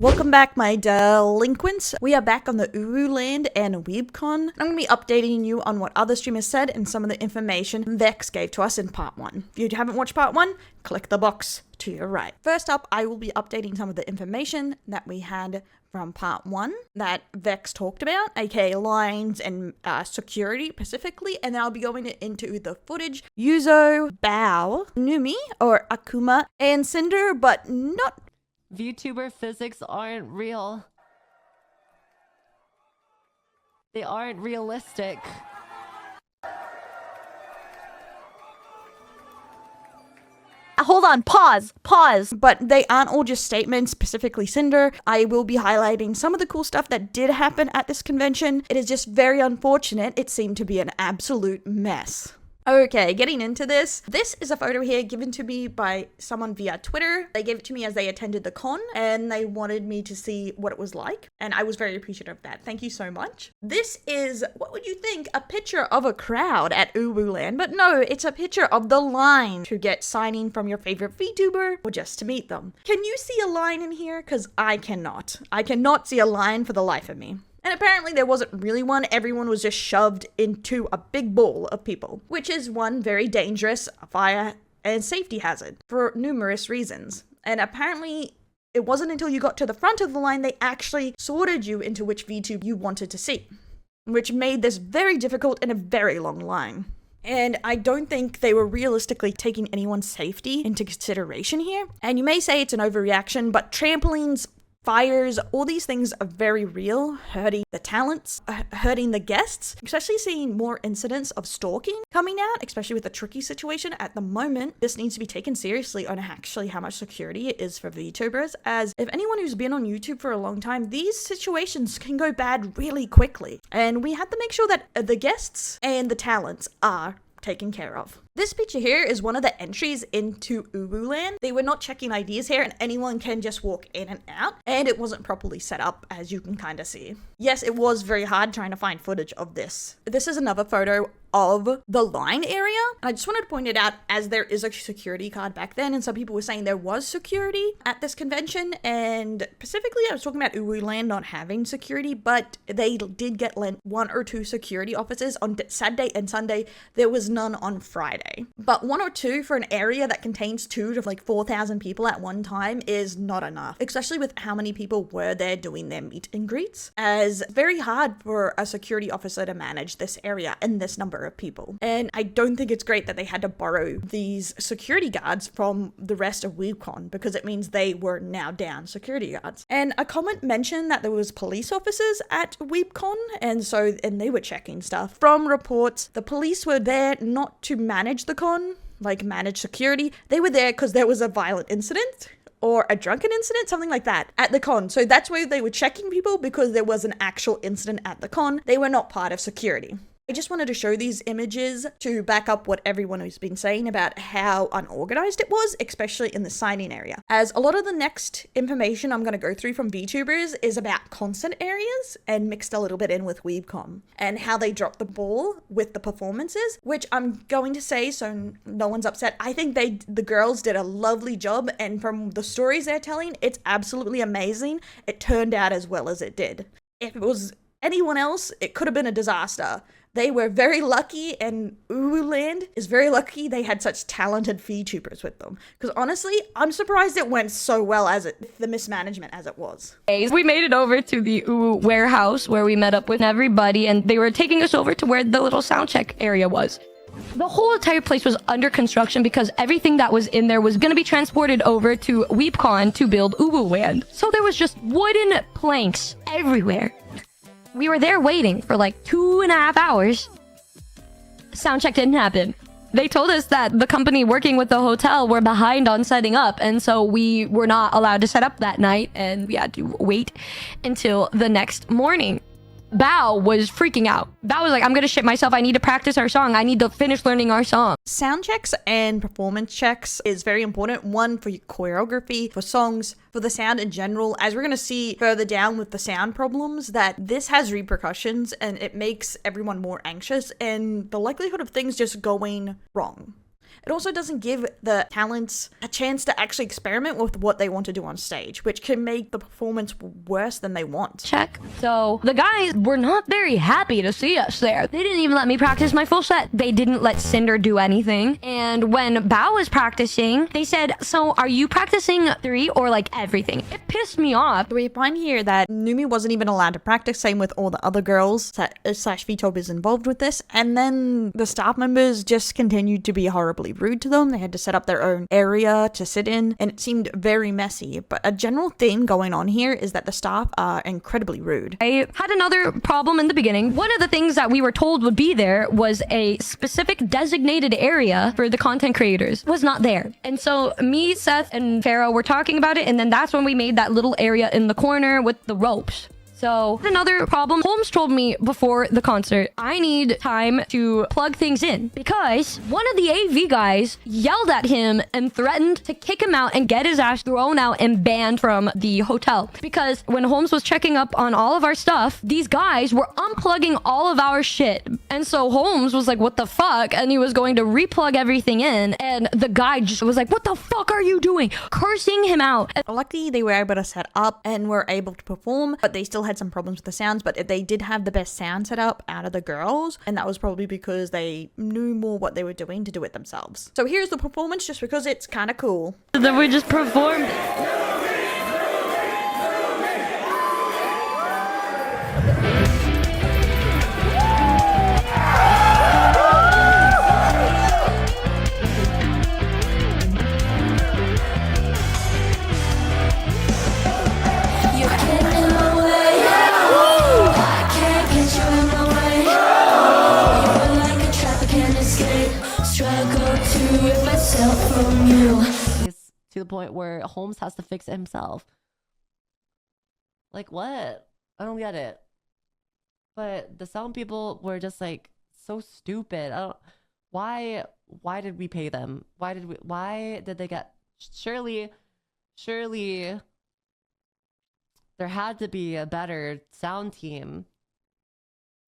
Welcome back, my delinquents. We are back on the UwULAND and WEEBCON. I'm going to be updating you on what other streamers said and some of the information Vex gave to us in part 1. If you haven't watched part 1, click the box to your right. First up, I will be updating some of the information that we had from part 1 that Vex talked about, aka lines and security specifically, and then I'll be going into the footage. Yuzu, Bao, Numi, or Akuma, and Sinder, but not VTuber physics aren't real. They aren't realistic. Hold on, pause. But they aren't all just statements, specifically Sinder. I will be highlighting some of the cool stuff that did happen at this convention. It is just very unfortunate. It seemed to be an absolute mess. Okay, getting into this. This is a photo here given to me by someone via Twitter. They gave it to me as they attended the con and they wanted me to see what it was like. And I was very appreciative of that. Thank you so much. This is, what would you think, a picture of a crowd at UwULAND. But no, it's a picture of the line to get signing from your favorite VTuber or just to meet them. Can you see a line in here? Because I cannot. I cannot see a line for the life of me. And apparently there wasn't really one, everyone was just shoved into a big ball of people, which is one very dangerous fire and safety hazard for numerous reasons. And apparently it wasn't until you got to the front of the line they actually sorted you into which VTube you wanted to see, which made this very difficult and a very long line. And I don't think they were realistically taking anyone's safety into consideration here. And you may say it's an overreaction, but trampolines, fires, all these things are very real, hurting the talents, hurting the guests, especially seeing more incidents of stalking coming out, especially with the tricky situation at the moment. This needs to be taken seriously on actually how much security it is for VTubers, as if anyone who's been on YouTube for a long time, these situations can go bad really quickly. And we have to make sure that the guests and the talents are taken care of. This picture here is one of the entries into UwULAND. They were not checking IDs here and anyone can just walk in and out, and it wasn't properly set up, as you can kind of see. Yes, it was very hard trying to find footage of this. This is another photo of the line area. And I just wanted to point it out as there is a security card back then, and some people were saying there was security at this convention, and specifically I was talking about UwULAND not having security, but they did get lent 1 or 2 security officers on Saturday and Sunday. There was none on Friday. But 1 or 2 for an area that contains 2 to 4,000 people at one time is not enough, especially with how many people were there doing their meet and greets, as very hard for a security officer to manage this area and this number of people. And I don't think it's great that they had to borrow these security guards from the rest of WeEBCON, because it means they were now down security guards. And a comment mentioned that there was police officers at WeEBCON, and they were checking stuff. From reports, the police were there not to manage the con, manage security. They were there because there was a violent incident or a drunken incident, something like that, at the con. So that's why they were checking people, because there was an actual incident at the con. They were not part of security. I just wanted to show these images to back up what everyone has been saying about how unorganized it was, especially in the signing area. As a lot of the next information I'm going to go through from VTubers is about concert areas and mixed a little bit in with WeEBCON and how they dropped the ball with the performances, which I'm going to say so no one's upset. I think the girls did a lovely job, and from the stories they're telling, it's absolutely amazing. It turned out as well as it did. If it was anyone else, it could have been a disaster. They were very lucky, and UwULAND is very lucky they had such talented VTubers with them. Because honestly, I'm surprised it went so well the mismanagement as it was. We made it over to the UwU warehouse where we met up with everybody, and they were taking us over to where the little sound check area was. The whole entire place was under construction because everything that was in there was going to be transported over to WeEBCON to build UwULAND. So there was just wooden planks everywhere. We were there waiting for 2.5 hours. Soundcheck didn't happen. They told us that the company working with the hotel were behind on setting up, and so we were not allowed to set up that night, and we had to wait until the next morning. Bao was freaking out. Bao was like, I'm gonna shit myself. I need to practice our song. I need to finish learning our song. Sound checks and performance checks is very important. One, for your choreography, for songs, for the sound in general. As we're going to see further down with the sound problems, that this has repercussions and it makes everyone more anxious and the likelihood of things just going wrong. It also doesn't give the talents a chance to actually experiment with what they want to do on stage, which can make the performance worse than they want. Check. So the guys were not very happy to see us there. They didn't even let me practice my full set. They didn't let Sinder do anything. And when Bao was practicing, they said, so are you practicing 3 or like everything? It pissed me off. We find here that Numi wasn't even allowed to practice, same with all the other girls slash VTubers involved with this. And then the staff members just continued to be horribly rude to them. They had to set up their own area to sit in, and it seemed very messy. But a general theme going on here is that the staff are incredibly rude. I had another problem in the beginning. One of the things that we were told would be there was a specific designated area for the content creators. It was not there. And so me, Seth, and Farah were talking about it, and then that's when we made that little area in the corner with the ropes. So another problem, Holmes told me before the concert, I need time to plug things in because one of the AV guys yelled at him and threatened to kick him out and get his ass thrown out and banned from the hotel. Because when Holmes was checking up on all of our stuff, these guys were unplugging all of our shit. And so Holmes was like, what the fuck? And he was going to replug everything in. And the guy just was like, what the fuck are you doing? Cursing him out. Luckily, they were able to set up and were able to perform, but they still had some problems with the sounds. But they did have the best sound set up out of the girls, and that was probably because they knew more what they were doing to do it themselves. So here's the performance just because it's kind of cool. Then we just performed. To the point where Holmes has to fix it himself. Like, what? I don't get it. But the sound people were just like so stupid. Why did we pay them? Why did they get? Surely there had to be a better sound team.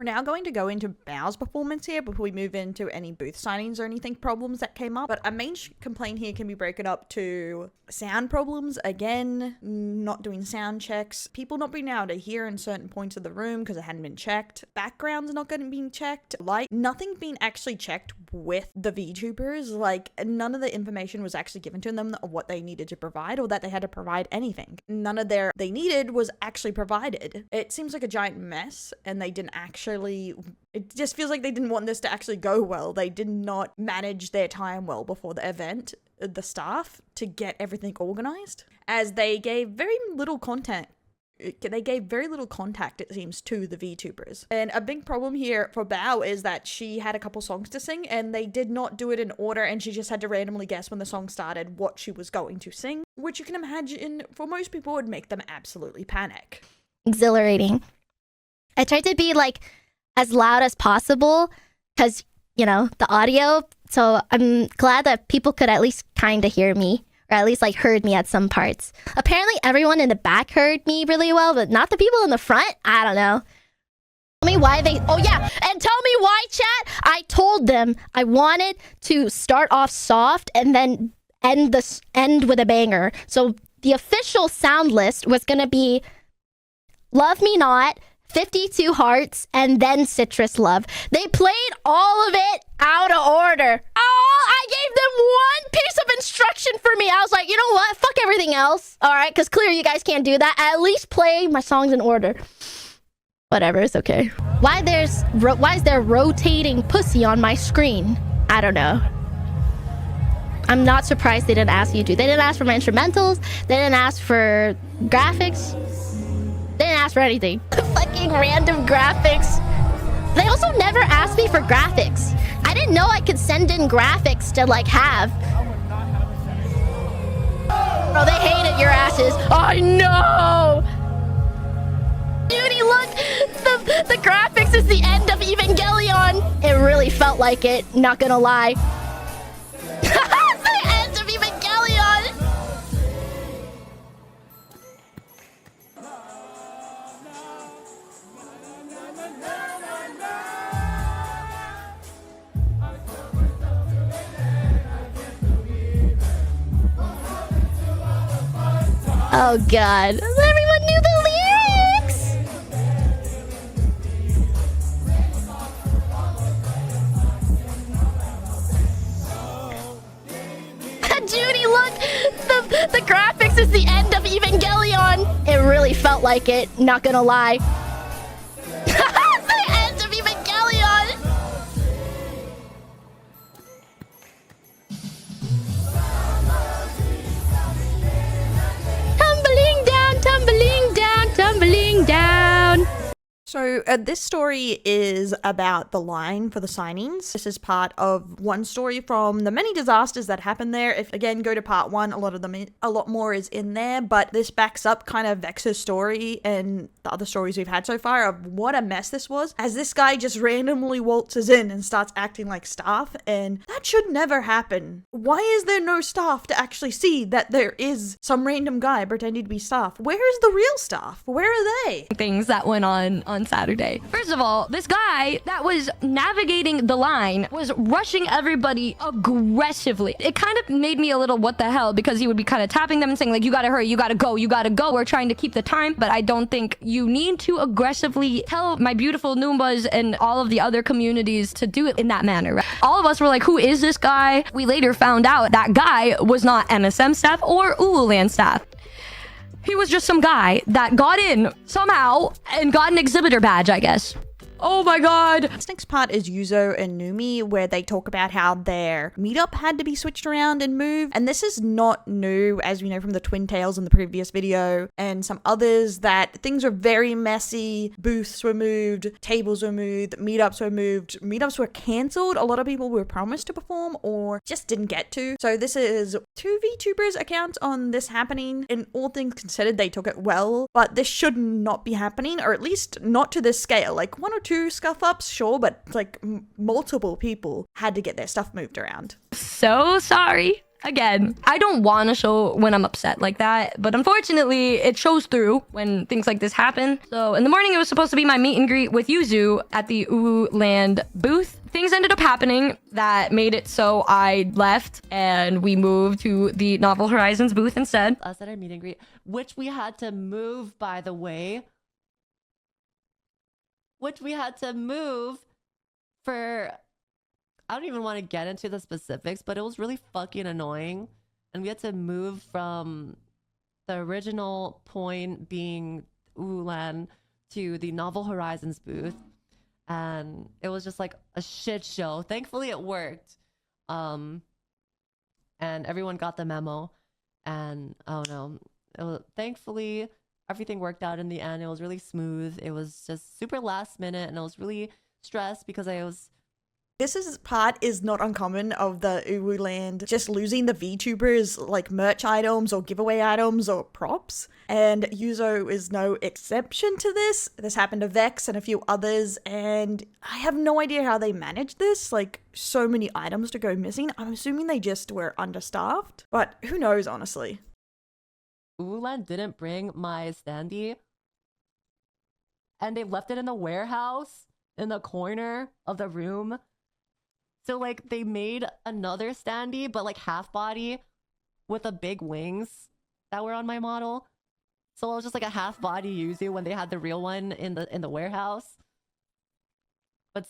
We're now going to go into Bao's performance here before we move into any booth signings or anything problems that came up. But a main complaint here can be broken up to sound problems. Again, not doing sound checks. People not being able to hear in certain points of the room because it hadn't been checked. Backgrounds not getting being checked. Light, nothing being actually checked with the VTubers. Like, none of the information was actually given to them of what they needed to provide or that they had to provide anything. None of they needed was actually provided. It seems like a giant mess, and they didn't actually, it just feels like they didn't want this to actually go well. They did not manage their time well before the event, the staff, to get everything organized, as they gave very little content. They gave very little contact, it seems, to the VTubers. And a big problem here for Bao is that she had a couple songs to sing and they did not do it in order, and she just had to randomly guess when the song started what she was going to sing, which you can imagine for most people would make them absolutely panic. Exhilarating. I tried to be like as loud as possible because, you know, the audio. So I'm glad that people could at least kind of hear me, or at least like heard me at some parts. Apparently everyone in the back heard me really well, but not the people in the front. I don't know. Tell me why they, oh yeah, and tell me why, chat. I told them I wanted to start off soft and then end with a banger. So the official sound list was gonna be Love Me Not, 52 Hearts, and then Citrus Love. They played all of it out of order. Oh, I gave them one piece of instruction for me. I was like, you know what? Fuck everything else. All right, because clearly you guys can't do that. At least play my songs in order. Whatever, it's okay. Why is there rotating pussy on my screen? I don't know. I'm not surprised they didn't ask you to. They didn't ask for my instrumentals. They didn't ask for graphics. They didn't ask for anything. Fucking random graphics. They also never asked me for graphics. I didn't know I could send in graphics to like have. Bro, they hated your asses. I know. Beauty, look. The graphics is the end of Evangelion. It really felt like it, not gonna lie. The end of Evangelion. Oh god. Everyone knew the lyrics! Judy, look! The graphics is the end of Evangelion! It really felt like it, not gonna lie. It's the end of Evangelion! Tumbling down, tumbling down, tumbling down. So this story is about the line for the signings. This is part of one story from the many disasters that happened there. If again go to part 1, a lot more is in there, but this backs up kind of Vex's story and the other stories we've had so far of what a mess this was, as this guy just randomly waltzes in and starts acting like staff, and that should never happen. Why is there no staff to actually see that there is some random guy pretending to be staff? Where is the real staff? Where are they? Things that went on Saturday. First of all, this guy that was navigating the line was rushing everybody aggressively. It kind of made me a little what the hell, because he would be kind of tapping them and saying like, you gotta hurry, you gotta go, you gotta go. We're trying to keep the time, but I don't think you need to aggressively tell my beautiful Noombas and all of the other communities to do it in that manner. Right? All of us were like, who is this guy? We later found out that guy was not MSM staff or UwULAND staff. He was just some guy that got in somehow and got an exhibitor badge, I guess. Oh my god. This next part is Yuzu and Numi, where they talk about how their meetup had to be switched around and moved. And this is not new, as we know from the Twintails in the previous video, and some others, that things were very messy. Booths were moved, tables were moved, meetups were moved, meetups were cancelled. A lot of people were promised to perform or just didn't get to. So this is 2 VTubers accounts on this happening. In all things considered, they took it well, but this should not be happening, or at least not to this scale. Like 1 or 2 scuff ups, sure, but like multiple people had to get their stuff moved around. So sorry. Again, I don't want to show when I'm upset like that, but unfortunately it shows through when things like this happen. So in the morning it was supposed to be my meet and greet with Yuzu at the UwULAND booth. Things ended up happening that made it so I left and we moved to the Novel Horizons booth instead. Us at our meet and greet, which we had to move, by the way. Which we had to move for, I don't even want to get into the specifics, but it was really fucking annoying. And we had to move from the original point being UwULAND to the Novel Horizons booth. And it was just like a shit show. Thankfully it worked. And everyone got the memo. And oh no, thankfully everything worked out in the end. It was really smooth. It was just super last minute, and I was really stressed because This part is not uncommon of the UwULAND just losing the VTubers like merch items or giveaway items or props. And Yuzu is no exception to this. This happened to Vex and a few others, and I have no idea how they managed this. Like, so many items to go missing. I'm assuming they just were understaffed, but who knows, honestly. UwULAND didn't bring my standee, and they left it in the warehouse in the corner of the room. So like they made another standee, but like half body with the big wings that were on my model. So I was just like a half body Yuzu when they had the real one in the warehouse. But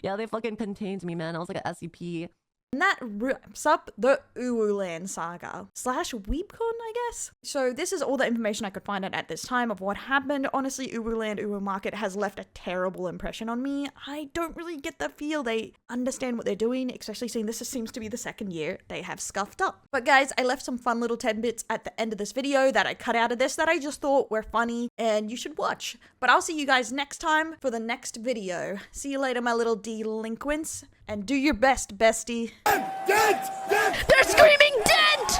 yeah, they fucking contained me, man. I was like an SCP. And that wraps up the UwULAND saga / WEEBCON, I guess. So this is all the information I could find out at this time of what happened. Honestly, UwULAND UwUmarket has left a terrible impression on me. I don't really get the feel they understand what they're doing, especially seeing this seems to be the second year they have scuffed up. But guys, I left some fun little tidbits at the end of this video that I cut out of this that I just thought were funny and you should watch. But I'll see you guys next time for the next video. See you later, my little delinquents. And do your best, bestie. They're screaming Dent!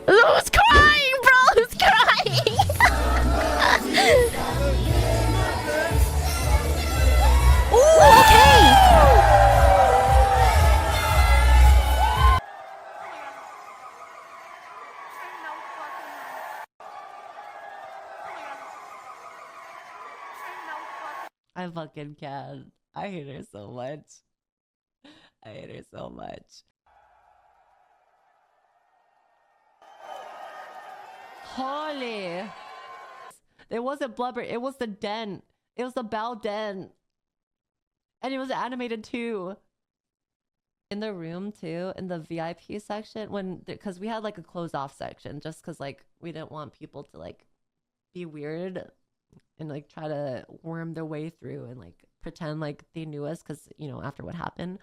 Who's crying, bro? Who's crying? Ooh, okay. I fucking can't. I hate her so much. I hate her so much. Holy. It wasn't blubber. It was the den. It was the Bao den. And it was animated too. In the room too, in the VIP section, because we had like a closed off section just because like we didn't want people to like be weird and like try to worm their way through and like pretend like they knew us because, you know, after what happened.